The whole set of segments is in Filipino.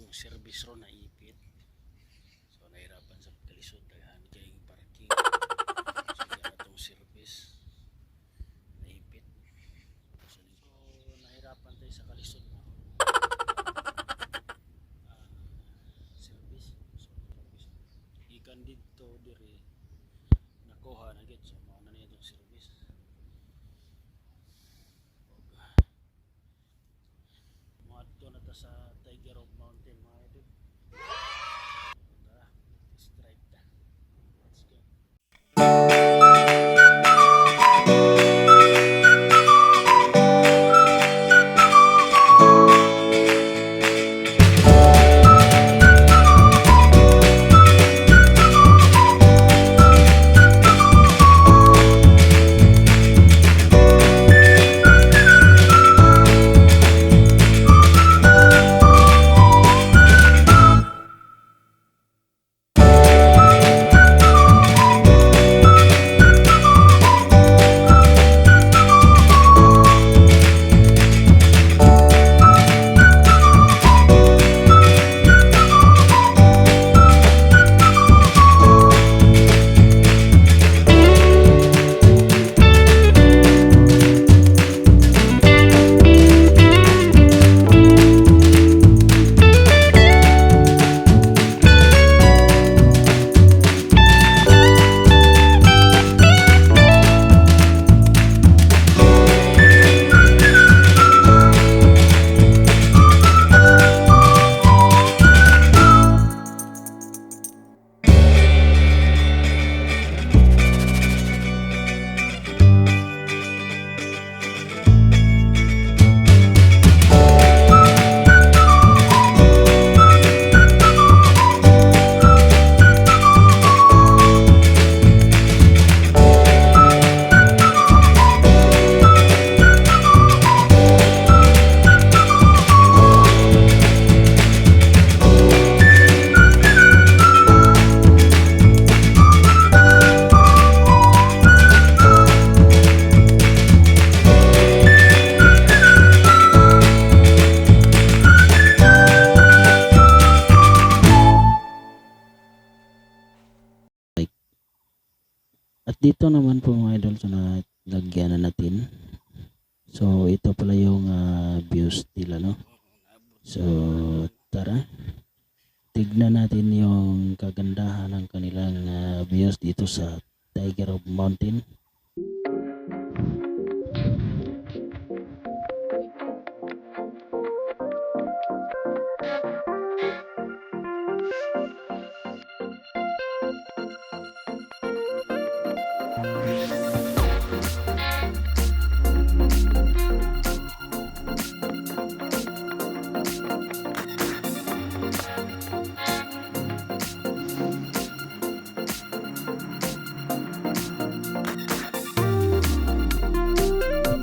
atong service ron na ipit. So nahirapan sa pagkalisod daghan kay parking. So atong service na ipit. So nahirapan tayo sa kalisod no. Service. So ikan dito diri nakuha na gid so mao na niya itong service. Moadto na ta sa Tiger of Mountain mga idol. Tara, let's drive ta. Let's go. At dito naman po mga idol sa nalagyan na natin. So ito pala yung views nila no. So tara. Tignan natin yung kagandahan ng kanilang views dito sa Tiger of Mountain.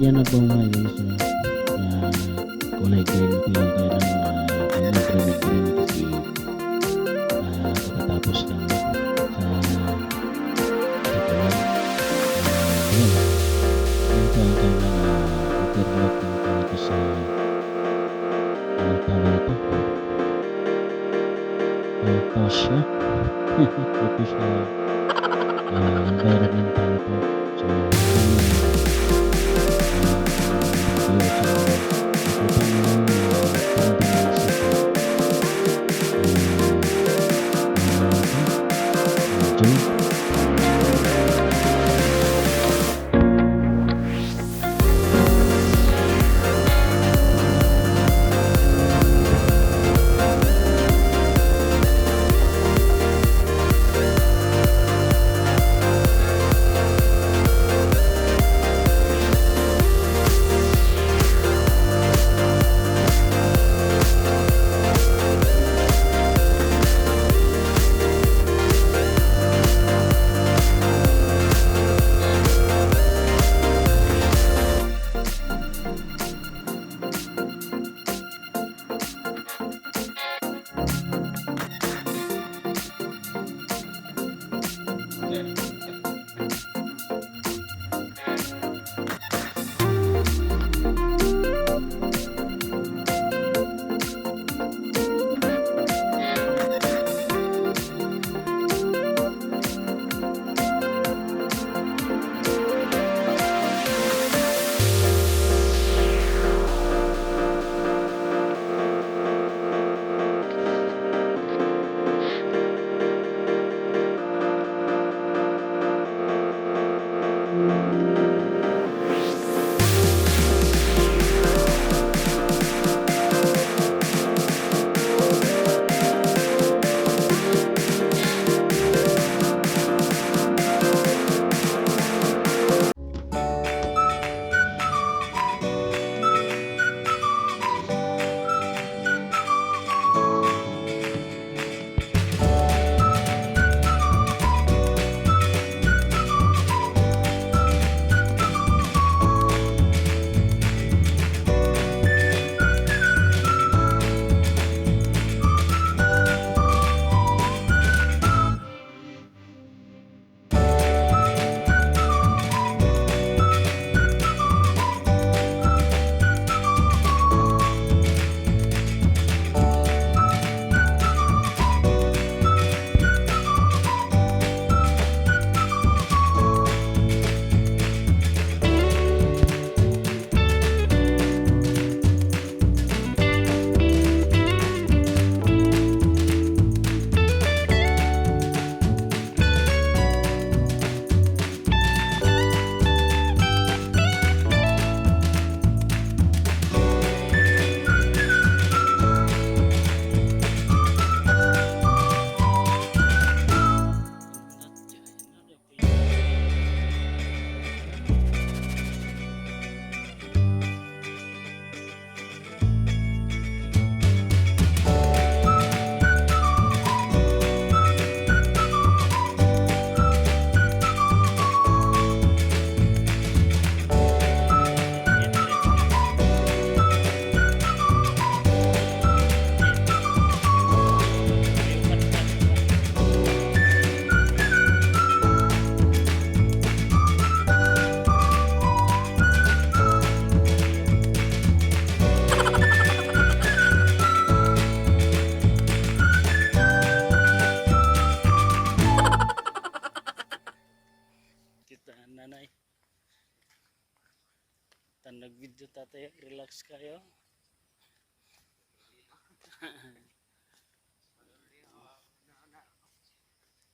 Yan na po mga idol sa kulay green ko yung kailang green kasi pagkatapos lang sa katawan yan ito ang kailang overlook yung dito sa tawag ito Tosya ito siya environmental ito so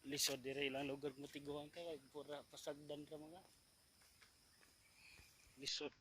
Lisod dire ilang lugar mo tiguan ka kay pura pasagdan ra mga lisod.